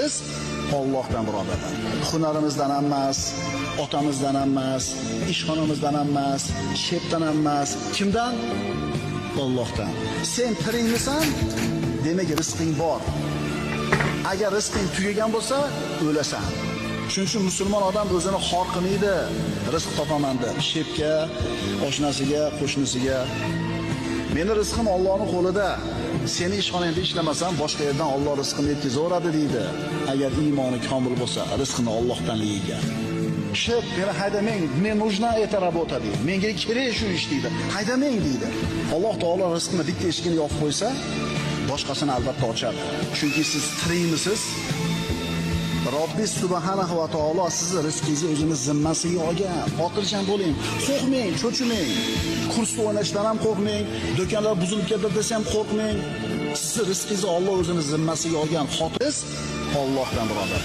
Biz Allohdan birodarlar. Hunarimizdan emas, otamizdan emas, ishxonamizdan emas, shepdan emas. Kimdan? Allohdan. Sen tirikmisan? Demak, rizqing bor. Agar rizqing tugagan bo'lsa, o'lasan. Shuning uchun musulmon odam o'zini xor qilmaydi. Rizq topaman deb, shepga, oshnasiga, qo'shnisiga. Meni rizqim Allohning qo'lida. Seni ishxonangda ishlamasam, boshqa yerdan Alloh rizqini yetkazaveradi deydi. Agar iymoni komil bo'lsa, rizqini Allohdan yeygan. Shep, meni haydamang, men нужна это работа deydi. Menga kerak shu ish deydi. Haydamang deydi. Alloh taolo rizqini bitta eshigini yopib qo'ysa, boshqasini albatta ochadi. Chunki siz tirikmisiz? Robbis subhanahu va taolo sizni rizqingizni o'zini zimmasiga olgan. Xotirjam bo'ling, qo'rqmang, cho'chimang. Kursda o'ynashdan ham qo'rqmang, do'konlar buzilib ketdi desa ham qo'rqmang. Sizni rizqingizni Alloh o'zini zimmasiga olgan. Xotiz Allohdan birodarlar.